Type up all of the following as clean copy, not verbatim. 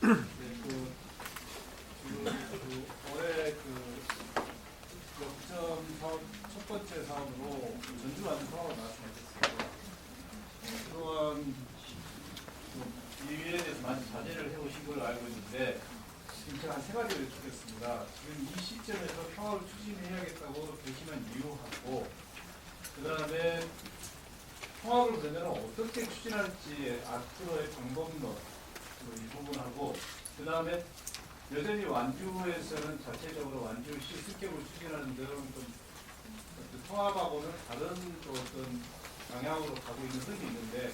올해 역점 사업 첫 번째 사업으로 전주 완주 사업을 말씀하셨습니다. 그동안 이에 대해서 많이 자제를 해오신 걸로 알고 있는데 지금 제가 한 세 가지를 여쭙겠습니다. 지금 이 시점에서 평화를 추진해야겠다고 결심한 이유하고, 그 다음에 통합을 되면 어떻게 추진할지 앞으로의 방법론 이 부분하고, 그 다음에 여전히 완주에서는 자체적으로 완주시 습격을 추진하는 데는 좀 통합하고는 다른 또 어떤 방향으로 가고 있는 흔히 있는데,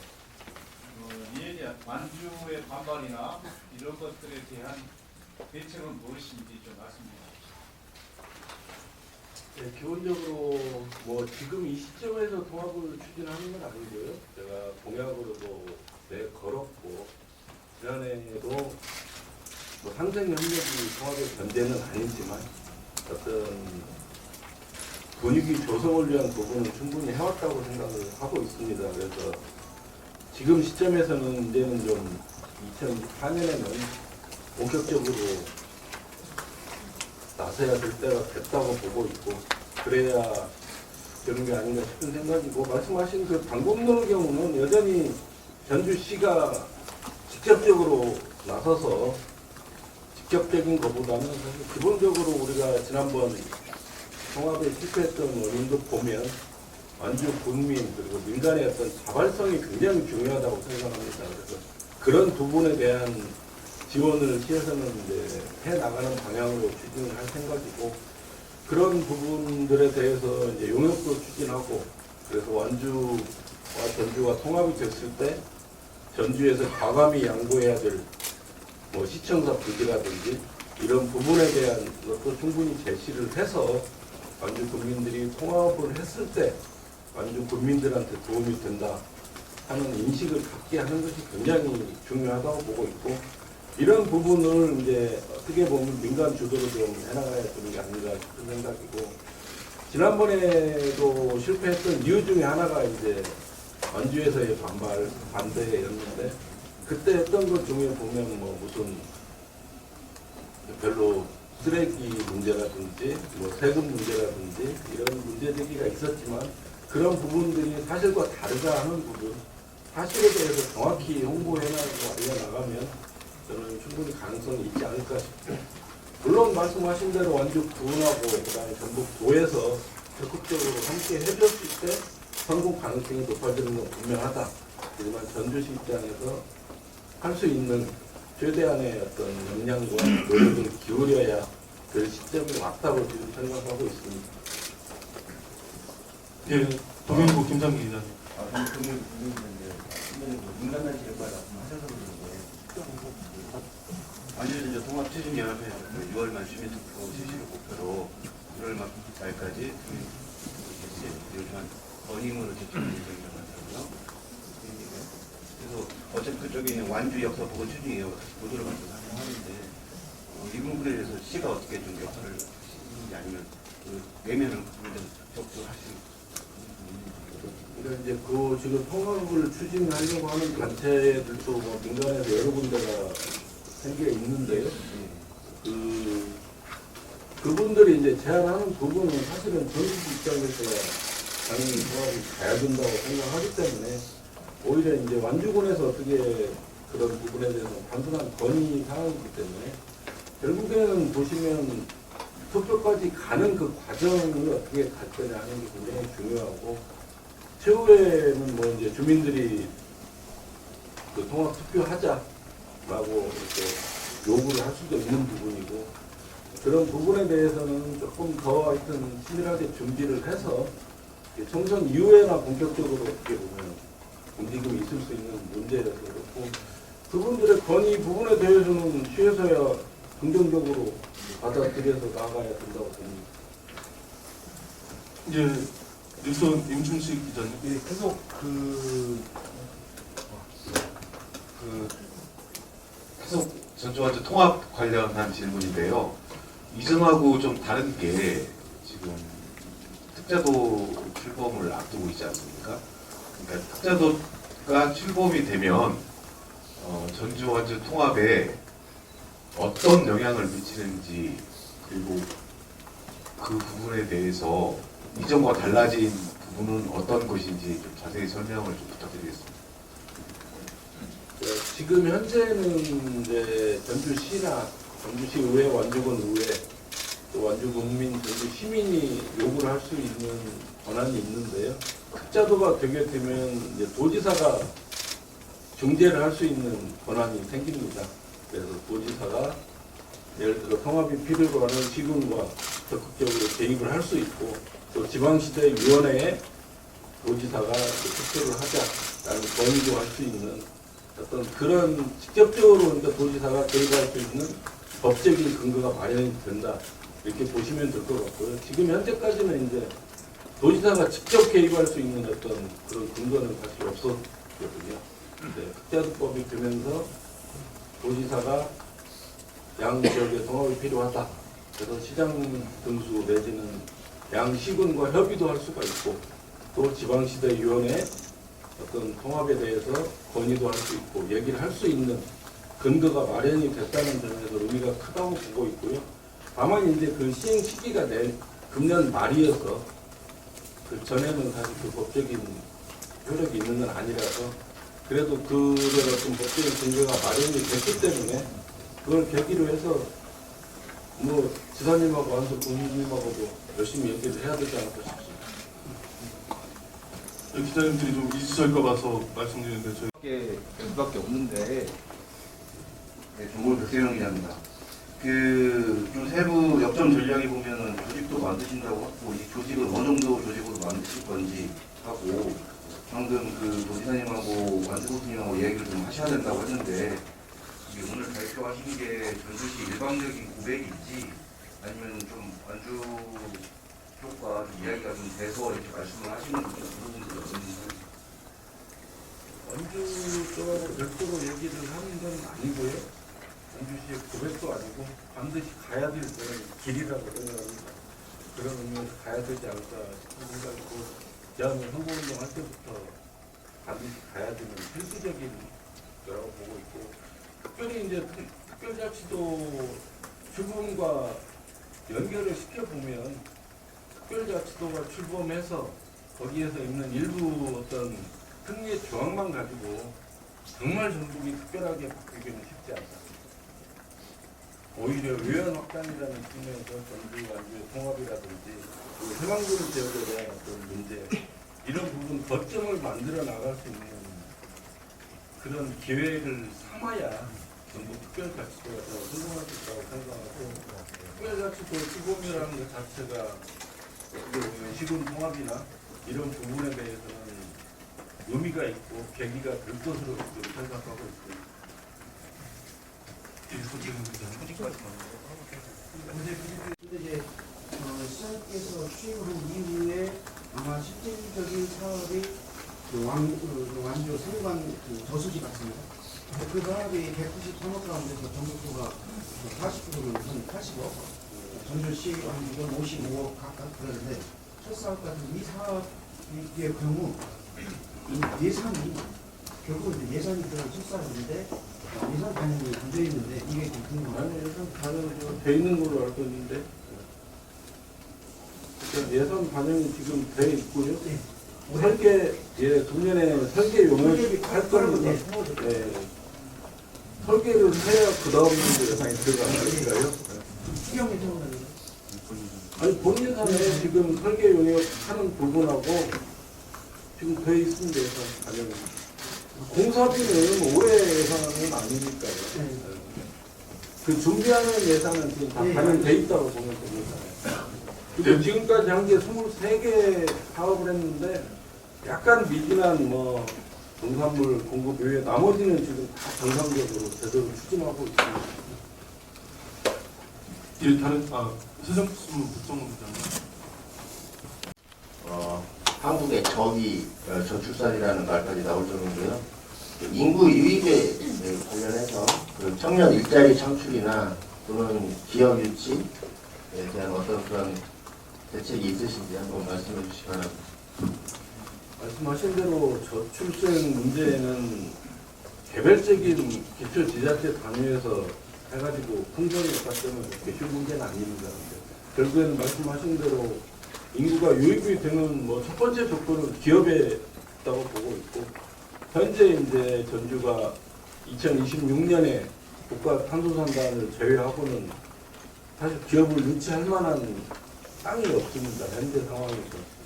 이에 대한 완주의 반발이나 이런 것들에 대한 대책은 무엇인지 좀 말씀해 주십시오. 네, 기본적으로 뭐 지금 이 시점에서 통합을 추진하는 건 아니고요. 제가 공약으로도 내걸었고 지난해에도 뭐 상생 협력이 통합의 전제는 아니지만 어떤 분위기 조성을 위한 부분은 충분히 해왔다고 생각을 하고 있습니다. 그래서 지금 시점에서는 이제는 좀 2024년에는 본격적으로 나서야 될 때가 됐다고 보고 있고, 그래야 되는 게 아닌가 싶은 생각이고, 말씀하신 그 방법론의 경우는 여전히 전주시가 직접적으로 나서서 직접적인 것보다는 사실 기본적으로 우리가 지난번 통합에 실패했던 원인도 보면 완주 국민 그리고 민간의 어떤 자발성이 굉장히 중요하다고 생각합니다. 그래서 그런 부분에 대한 지원을 시에서는 이제 해 나가는 방향으로 추진을 할 생각이고, 그런 부분들에 대해서 이제 용역도 추진하고, 그래서 완주와 전주가 통합이 됐을 때 전주에서 과감히 양보해야 될 뭐 시청사 부지라든지 이런 부분에 대한 것도 충분히 제시를 해서 완주 국민들이 통합을 했을 때 완주 국민들한테 도움이 된다 하는 인식을 갖게 하는 것이 굉장히 중요하다고 보고 있고, 이런 부분을 이제 어떻게 보면 민간 주도로 좀 해나가야 되는 게 아닌가 싶은 생각이고, 지난번에도 실패했던 이유 중에 하나가 이제 완주에서의 반대였는데, 그때 했던 것 중에 보면 뭐 무슨 별로 쓰레기 문제라든지 뭐 세금 문제라든지 이런 문제 제기가 있었지만, 그런 부분들이 사실과 다르다 하는 부분, 사실에 대해서 정확히 홍보해나가고 알려나가면 저는 충분히 가능성이 있지 않을까 싶고, 물론 말씀하신 대로 완주 구원하고 그다음에 전북도에서 적극적으로 함께 해줬을 때 성공 가능성이 높아지는 건 분명하다. 하지만 전주시 입장에서 할 수 있는 최대한의 어떤 역량과 노력을 기울여야 그 시점이 왔다고 지금 생각하고 있습니다. 예, 동행부 김상기 기자님. 민간단체 역할 말씀하셔서 그러는데, 완전 이제 통합추진연합회에서 6월 말 주민투표 실시를 목표로 1월 말까지 요즘 버닝으로 제출할 예정이라고 하더라고요. 그래서 어차피 그쪽에 있는 완주 역사 보건 추진위원회가 보도를 받고 하는데, 이 부분에 대해서 시가 어떻게 좀 역할을 하시는지, 아니면 그 외면을 적극하시는. 그러니까 이제 그 지금 통합을 추진하려고 하는 단체들도 뭐 민간에서 여러 군데가 생겨 있는데요. 그분들이 이제 제안하는 부분은 사실은 전국 입장에서 당연히 통합이 가야 된다고 생각하기 때문에, 오히려 이제 완주군에서 어떻게 그런 부분에 대해서는 단순한 건의 사항이기 때문에, 결국에는 보시면 투표까지 가는 그 과정을 어떻게 갈 거냐 하는 게 굉장히 중요하고, 최후에는 뭐 이제 주민들이 그 통합 투표하자라고 이렇게 요구를 할 수도 있는 부분이고, 그런 부분에 대해서는 조금 더 하여튼 치밀하게 준비를 해서 총선 이후에나 본격적으로 어떻게 보면 움직임이 있을 수 있는 문제라서 그렇고, 그분들의 건의 부분에 대해서는 시에서야 긍정적으로 받아들여서 나아가야 된다고 봅니다. 이제 뉴스 임충식 기자님. 예, 계속 계속 전주완주 통합 관련한 질문인데요. 이전하고 좀 다른 게 지금 특자도 출범을 앞두고 있지 않습니까? 그러니까 특자도가 출범이 되면 전주완주 통합에 어떤 영향을 미치는지 그리고 그 부분에 대해서 이전과 달라진 부분은 어떤 것인지 좀 자세히 설명을 좀 부탁드리겠습니다. 지금 현재는 이제 전주시나 전주시 의회, 완주군 의회, 또 완주군민, 전주 시민이 요구를 할 수 있는 권한이 있는데요. 흑자도가 되게 되면 이제 도지사가 중재를 할 수 있는 권한이 생깁니다. 그래서 도지사가 예를 들어 통합이 필요로 하는 시군과 적극적으로 개입을 할 수 있고, 또 지방시대위원회에 도지사가 투표를 하자라는 건의도 할 수 있는 어떤 그런 직접적으로 그러니까 도지사가 개입할 수 있는 법적인 근거가 마련이 된다, 이렇게 보시면 될 것 같고요. 지금 현재까지는 이제 도지사가 직접 개입할 수 있는 어떤 그런 근거는 사실 없었거든요. 근데 흑자도법이 되면서 도지사가 양 지역의 통합이 필요하다, 그래서 시장 등수 내지는 양 시군과 협의도 할 수가 있고, 또 지방시대위원회 어떤 통합에 대해서 건의도 할 수 있고 얘기를 할 수 있는 근거가 마련이 됐다는 점에서 의미가 크다고 보고 있고요. 다만 이제 그 시행 시기가 금년 말이어서 그 전에는 사실 그 법적인 효력이 있는 건 아니라서, 그래도 그런 어떤 법적인 근거가 마련이 됐기 때문에 그걸 계기로 해서 뭐 지사님하고 한수 부모님하고도 열심히 얘기를 해야 되지 않을까 싶습니다. 기자님들이 좀 잊으실까 봐서 말씀드리는데 저희 수밖에 없는데, 네, 정골 백세영 기자입니다. 좀 세부 역점 전략에 보면은 조직도 만드신다고 하고, 이 조직을 어느 정도 조직으로 만드실 건지 하고, 방금 그 도지사님하고 완주고수님하고 얘기를 좀 하셔야 된다고 했는데, 이게 오늘 발표하신 게 전주시 일방적인 고백인지 아니면 좀 완주 쪽과 좀 이야기가 좀 돼서 이렇게 말씀을 하시는 그 부분들이 없는지. 완주 쪽하고 별도로 얘기를 하는 건 아니고요. 완주시의 고백도 아니고 반드시 가야 될 그런 길이라고 생각합니다. 그런 의미에서 가야 되지 않을까 싶은 생각이고, 대한민국 선거운동 할 때부터 반드시 가야 되는 필수적인 거라고 보고 있고, 특별히 이제 특별자치도 출범과 연결을 시켜보면, 특별자치도가 출범해서 거기에서 있는 일부 어떤 특례 조항만 가지고 정말 전국이 특별하게 바뀌기는 쉽지 않다. 오히려 외연 확장이라는 측면에서 전주 완주의 통합이라든지 해방군 지역에 대한 어떤 문제, 이런 부분 거점을 만들어 나갈 수 있는 그런 기회를 삼아야 전국 특별자치도가 더 성공할 수 있다고 생각하고, 특별자치도 출범이라는 것 자체가 시군 통합이나 이런 부분에 대해서는 의미가 있고 계기가 될 것으로 생각하고 있습니다. 근데 이제 시장님께서 취임을 한 이후에 아마 실질적인 사업이 완주 상관 저수지 같습니다. 그 사업이 193억 가운데서 전국도가 49%는 한 80억, 전주시 완주가 55억 각각 그러는데, 첫 사업 같은 이 사업의 경우 이 예산이 결국 이제 예산이 들어간 첫 사업인데 예산 반영이 안 되어 있는데 이게 좀 궁금해요. 아니, 예산 반영이 돼 있는 걸로 알고 있는데, 예산 반영이 지금 돼 있고요. 네. 설계, 금년에 설계 용역 할 겁니다. 네. 설계를 해야 그 다음 예산이 들어가니까요. 수경 예산은 아니, 본 예산에 지금 설계 용역 하는 부분하고 지금 돼 있습니다. 예산 반영이. 공사비는 올해 예산은 아니니까요. 그 준비하는 예산은 지금 다 반영돼 있다고 보면 됩니다. 그리고 지금까지 한 게 23개 사업을 했는데, 약간 미진한 뭐 농산물 공급 외에 나머지는 지금 다 정상적으로 제대로 추진하고 있습니다. 예, 다른 세정수 국정원 기자님. 한국의 저기 저출산이라는 말까지 나올 정도로요. 인구 유입에 관련해서 그 청년 일자리 창출이나 또는 기업 유치에 대한 어떤 그런 대책이 있으신지 한번 말씀해 주시기 바랍니다. 말씀하신 대로 저출생 문제는 개별적인 기초지자체 단위에서 해가지고 풍선이 없다 때문에 그렇게 쉬운 문제는 아닙니다. 결국에는 말씀하신 대로 인구가 유입이 되는 뭐 첫 번째 조건은 기업에 있다고 보고 있고, 현재 이제 전주가 2026년에 국가 탄소산단을 제외하고는 사실 기업을 유치할 만한 땅이 없습니다. 현재 상황에서.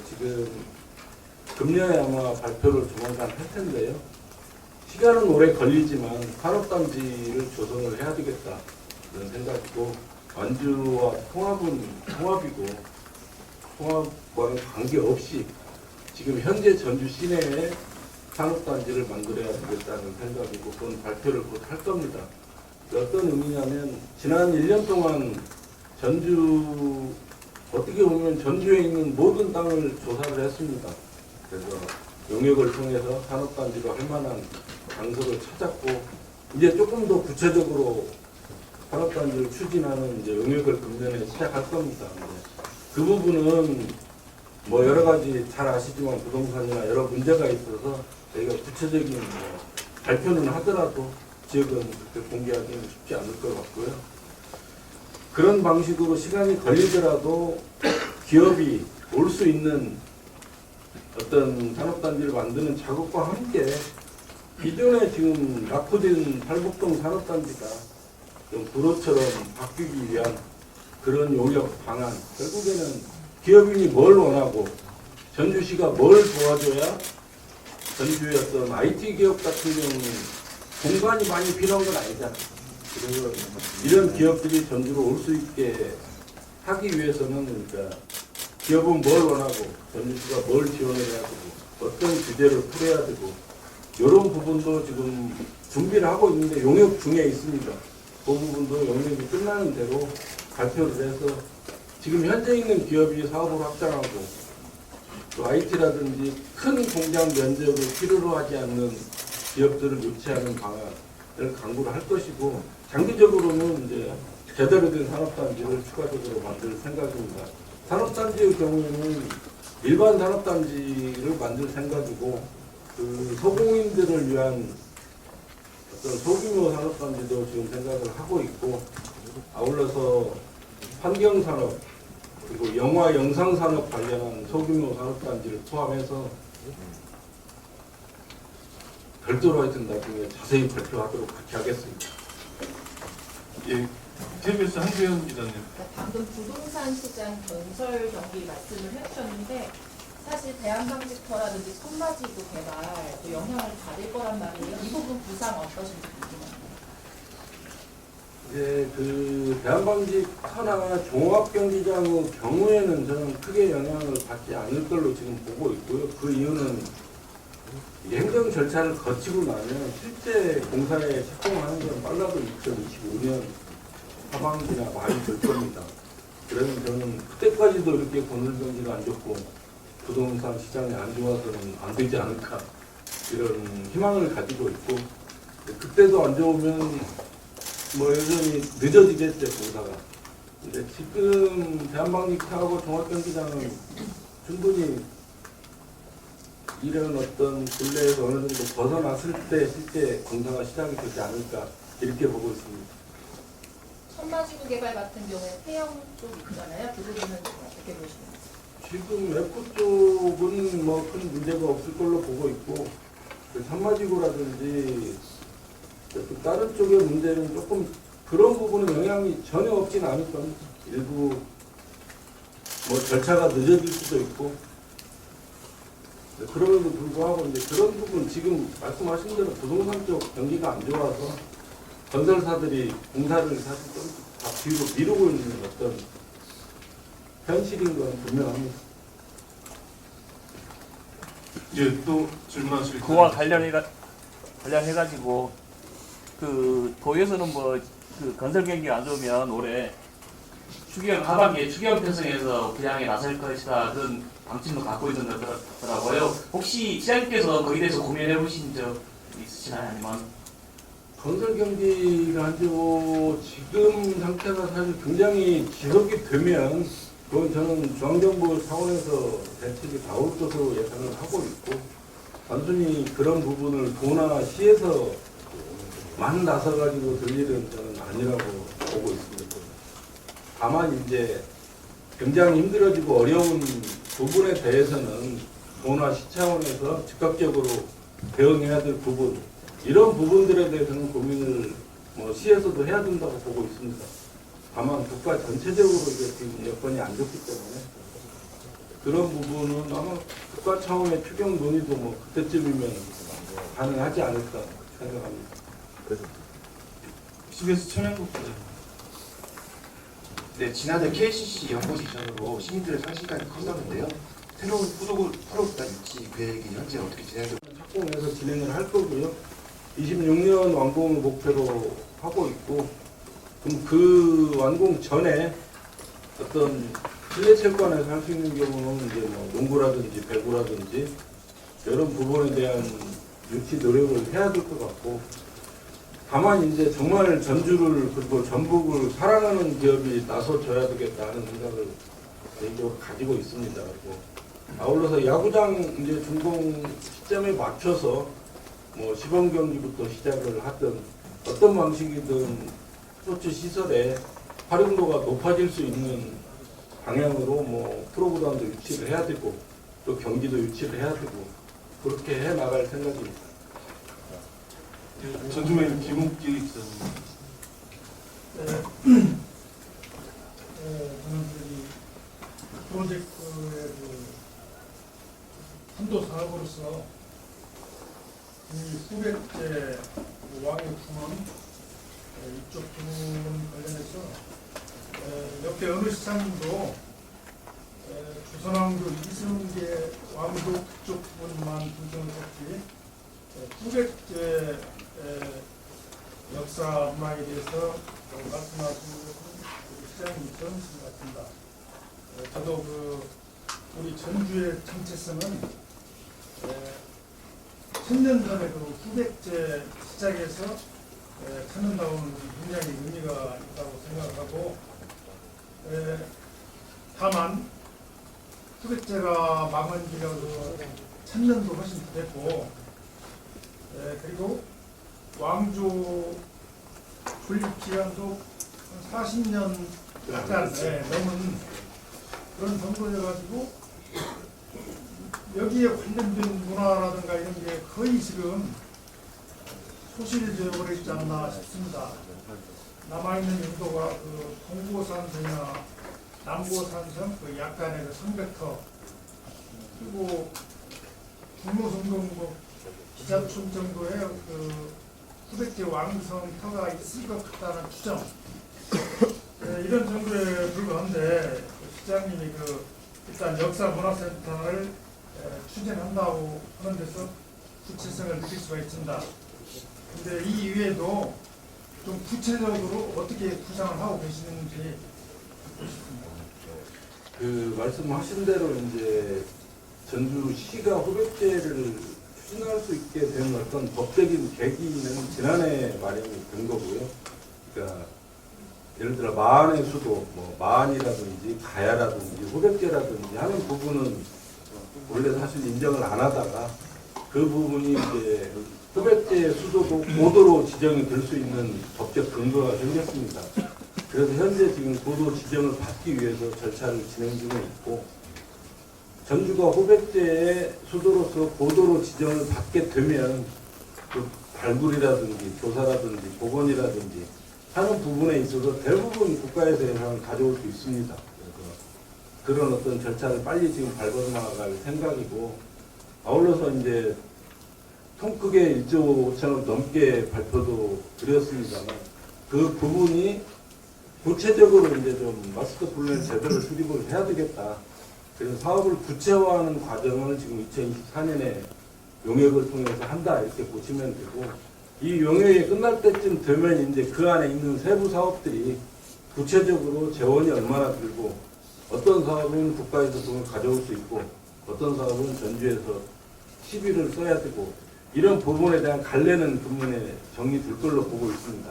지금 금년에 아마 발표를 조만간 할 텐데요. 시간은 오래 걸리지만 산업단지를 조성을 해야 되겠다 이런 생각이고, 완주와 통합이고 통합과는 관계없이 지금 현재 전주 시내에 산업단지를 만들어야 되겠다는 생각이고, 그건 발표를 곧 할 겁니다. 어떤 의미냐면 지난 1년 동안 전주, 어떻게 보면 전주에 있는 모든 땅을 조사를 했습니다. 그래서 용역을 통해서 산업단지로 할 만한 장소를 찾았고, 이제 조금 더 구체적으로 산업단지를 추진하는 이제 용역을 금년에 시작할 겁니다. 그 부분은 뭐 여러 가지 잘 아시지만 부동산이나 여러 문제가 있어서 저희가 구체적인 뭐 발표는 하더라도 지역은 그렇게 공개하기는 쉽지 않을 것 같고요. 그런 방식으로 시간이 걸리더라도 기업이 올 수 있는 어떤 산업단지를 만드는 작업과 함께 기존에 지금 낙후된 팔북동 산업단지가 좀 구로처럼 바뀌기 위한 그런 용역 방안, 결국에는 기업인이 뭘 원하고 전주시가 뭘 도와줘야 전주의 어떤 IT 기업 같은 경우는 공간이 많이 필요한 건 아니잖아. 그래서 이런 기업들이 전주로 올 수 있게 하기 위해서는 그러니까 기업은 뭘 원하고 전주시가 뭘 지원을 해야 되고 어떤 규제를 풀어야 되고 이런 부분도 지금 준비를 하고 있는데 용역 중에 있습니다. 그 부분도 용역이 끝나는 대로 발표를 해서 지금 현재 있는 기업이 사업을 확장하고 또 IT라든지 큰 공장 면적을 필요로 하지 않는 기업들을 유치하는 방안을 강구를 할 것이고, 장기적으로는 이제 제대로 된 산업단지를 추가적으로 만들 생각입니다. 산업단지의 경우에는 일반 산업단지를 만들 생각이고, 그 소공인들을 위한 어떤 소규모 산업단지도 지금 생각을 하고 있고, 아울러서 환경산업 그리고 영화 영상산업 관련한 소규모 산업단지를 포함해서 별도로 하여튼 나중에 자세히 발표하도록 그렇게 하겠습니다. 예, KBS 한재현 기자님. 방금 부동산 시장 건설 경기 말씀을 해주셨는데 사실 대한방직터라든지 선마지구 개발 또 영향을 받을 거란 말이에요. 이 부분 부상 어떠신지 궁금합니다. 이제 그 대한방직터나 종합경기장의 경우에는 저는 크게 영향을 받지 않을 걸로 지금 보고 있고요. 그 이유는 행정 절차를 거치고 나면 실제 공사에 착공하는 건 빨라도 2025년 하반기나 말이 될 겁니다. 그래서 저는 그때까지도 이렇게 건설 경기가 안 좋고 부동산 시장이 안 좋아서는 안 되지 않을까 이런 희망을 가지고 있고, 그때도 안 좋으면 뭐 여전히 늦어지겠죠 공사가. 근데 지금 대한방직터하고 종합경기장은 충분히 이런 어떤 굴레에서 어느 정도 벗어났을 때 실제 공사가 시작이 되지 않을까 이렇게 보고 있습니다. 선마지구 개발 같은 경우에 태영 쪽 있잖아요. 그 부분은 어떻게 보시나요? 지금 F 쪽은 뭐 큰 문제가 없을 걸로 보고 있고, 그 산마지구라든지 또 다른 쪽의 문제는 조금 그런 부분은 영향이 전혀 없진 않을 겁니다. 일부 뭐 절차가 늦어질 수도 있고, 그럼에도 불구하고 이제 그런 부분 지금 말씀하신 대로 부동산 쪽 경기가 안 좋아서 건설사들이 공사를 사실 좀 다 뒤로 미루고 있는 어떤 현실인 건 분명합니다. 예, 또 질문하실 그와 관련해가지고 그 도에서는 뭐 그 건설 경기가 안 좋으면 올해 하반기에 추경 편성해서 분양에 나설 것이다 그런 방침도 갖고 있더라고요. 혹시 시장님께서 거기에 대해서 고민해 보신 적 있으시나요? 아니면 건설 경기가 안 좋고 지금 상태가 사실 굉장히 지속이 되면 그건 저는 중앙정부 차원에서 대책이 나올 것으로 예상을 하고 있고, 단순히 그런 부분을 도나 시에서 만 나서가지고 될 일은 저는 아니라고 보고 있습니다. 다만 이제 굉장히 힘들어지고 어려운 부분에 대해서는 도나 시 차원에서 즉각적으로 대응해야 될 부분, 이런 부분들에 대해서는 고민을 시에서도 해야 된다고 보고 있습니다. 다만 국가 전체적으로 이게 지금 여건이 안 좋기 때문에 그런 부분은 아마 국가 차원의 추경 논의도 그때쯤이면 가능하지 않을까 생각합니다. CBS 천연국 기자. 네, 지난해 KCC 연구지전으로 시민들의 상실감이 컸었는데요. 새로운 프로그램 유치 계획이 현재 어떻게 진행되고 착공해서 진행을 할 거고요. 26년 완공을 목표로 하고 있고, 그럼 그 완공 전에 어떤 실내 체육관에서 할 수 있는 경우는 이제 농구라든지 배구라든지 이런 부분에 대한 유치 노력을 해야 될 것 같고, 다만 이제 정말 전주를 그리고 전북을 사랑하는 기업이 나서줘야 되겠다는 생각을 개인적으로 가지고 있습니다. 그리고 아울러서 야구장 이제 준공 시점에 맞춰서 시범 경기부터 시작을 하든 어떤 방식이든 스포츠 시설의 활용도가 높아질 수 있는 방향으로 프로그램도 유치를 해야 되고 또 경기도 유치를 해야 되고 그렇게 해 나갈 생각입니다. 전주메일 김욱기 기자입니다. 저는 프로젝트의 한도 사업으로서 이 후백제 왕의 품은 이쪽 부분 관련해서 옆에 어느 시장님도 조선왕조 이승계 왕조 그쪽 부분만 분석을 했지 후백제 역사 문화에 대해서 말씀하신 것은 시장님이 처음이신 것 같습니다. 저도 우리 전주의 정체성은 천년 전에 후백제 시작에서 찾는다고는 굉장히 의미가 있다고 생각하고, 다만 후백제가 망한 지가 1000년도 훨씬 됐고, 그리고 왕조 건립 기간도 40년 약간 넘은 그런 정도여가지고 여기에 관련된 문화라든가 이런 게 거의 지금 소실되어 버리지 않나 싶습니다. 남아있는 영도가 동고산성이나 남고산성, 약간의 성벽터, 그리고 중로성동 기자촌 정도의 후백제 왕성터가 있을 것 같다는 추정, 이런 정도에 불과한데 시장님이 일단 역사문화센터를 추진한다고 하는 데서 구체성을 느낄 수가 있습니다. 근데 이 이외에도 좀 구체적으로 어떻게 구상을 하고 계시는지 듣고 싶습니다. 말씀하신 대로 이제 전주시가 후백제를 추진할 수 있게 된 어떤 법적인 계기는 지난해 마련이 된 거고요. 그러니까 예를 들어 마안의 수도, 마안이라든지 가야라든지 후백제라든지 하는 부분은 원래 사실 인정을 안 하다가 그 부분이 이제 후백제 수도도 고도로 지정이 될 수 있는 법적 근거가 생겼습니다. 그래서 현재 지금 고도 지정을 받기 위해서 절차를 진행 중에 있고, 전주가 후백제의 수도로서 고도로 지정을 받게 되면 그 발굴이라든지 조사라든지 복원이라든지 하는 부분에 있어서 대부분 국가에서 예산을 가져올 수 있습니다. 그래서 그런 어떤 절차를 빨리 지금 밟아나갈 생각이고, 아울러서 이제 통 크게 1조 5천억 넘게 발표도 드렸습니다만 그 부분이 구체적으로 이제 좀 마스터 플랜 제대로 수립을 해야 되겠다. 그래서 사업을 구체화하는 과정을 지금 2024년에 용역을 통해서 한다 이렇게 보시면 되고, 이 용역이 끝날 때쯤 되면 이제 그 안에 있는 세부 사업들이 구체적으로 재원이 얼마나 들고 어떤 사업은 국가에서 돈을 가져올 수 있고 어떤 사업은 전주에서 시비를 써야 되고 이런 부분에 대한 갈래는 부분에 정리될 걸로 보고 있습니다.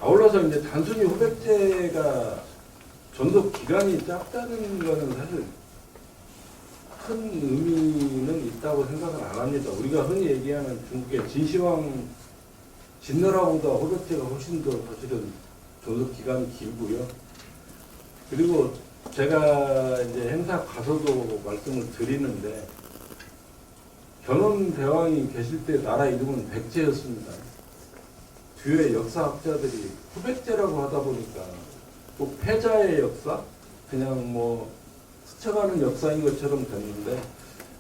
아울러서 이제 단순히 후백제가 전속 기간이 짧다는 것은 사실 큰 의미는 있다고 생각은 안 합니다. 우리가 흔히 얘기하는 중국의 진시황 진너라보다 호백제가 훨씬 더 사실은 존속 기간이 길고요. 그리고 제가 이제 행사 가서도 말씀을 드리는데 견훤 대왕이 계실 때 나라 이름은 백제였습니다. 뒤에 역사학자들이 후백제라고 하다 보니까 꼭 패자의 역사, 그냥 뭐 스쳐가는 역사인 것처럼 됐는데,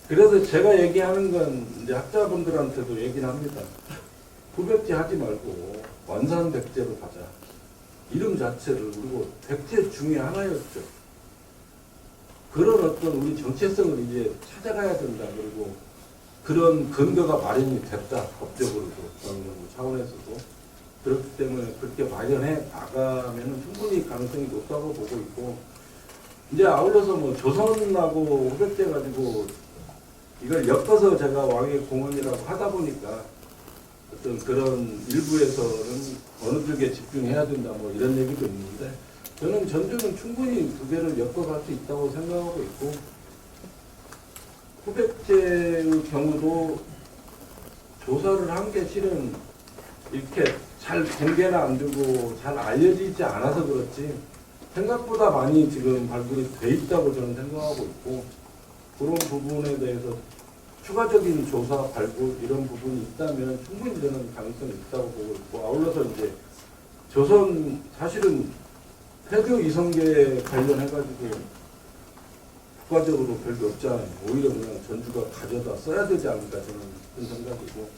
그래서 제가 얘기하는 건 이제 학자분들한테도 얘기를 합니다. 후백제 하지 말고 완산백제로 가자. 이름 자체를. 그리고 백제 중에 하나였죠. 그런 어떤 우리 정체성을 이제 찾아가야 된다. 그리고 그런 근거가 마련이 됐다. 법적으로도 어느 정도 차원에서도. 그렇기 때문에 그렇게 마련해 나가면은 충분히 가능성이 높다고 보고 있고, 이제 아울러서 뭐 조선하고 후백제 가지고 이걸 엮어서 제가 왕의 공헌이라고 하다 보니까 어떤 그런 일부에서는 어느 쪽에 집중해야 된다 뭐 이런 얘기도 있는데, 저는 전주는 충분히 두 개를 엮어갈 수 있다고 생각하고 있고, 후백제의 경우도 조사를 한 게 실은 이렇게 잘 공개는 안 되고 잘 알려지지 않아서 그렇지 생각보다 많이 지금 발굴이 돼 있다고 저는 생각하고 있고, 그런 부분에 대해서 추가적인 조사, 발굴 이런 부분이 있다면 충분히 저는 가능성이 있다고 보고 있고, 아울러서 이제 조선 사실은 태조 이성계 관련해가지고 국가적으로 별게 없잖아요. 오히려 그냥 전주가 가져다 써야 되지 않을까 저는 그런 생각이고,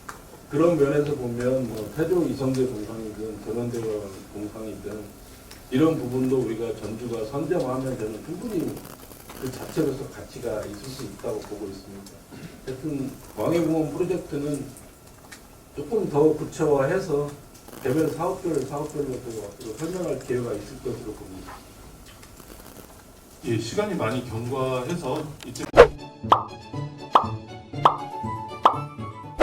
그런 면에서 보면 뭐 태조 이성계 동상이든 전원대왕 동상이든 이런 부분도 우리가 전주가 선점하면 저는 충분히 그 자체로서 가치가 있을 수 있다고 보고 있습니다. 하여튼 왕의 공헌 프로젝트는 조금 더 구체화해서 개별 사업별로도 앞으로 설명할 기회가 있을 것으로 봅니다. 예, 시간이 많이 경과해서 이제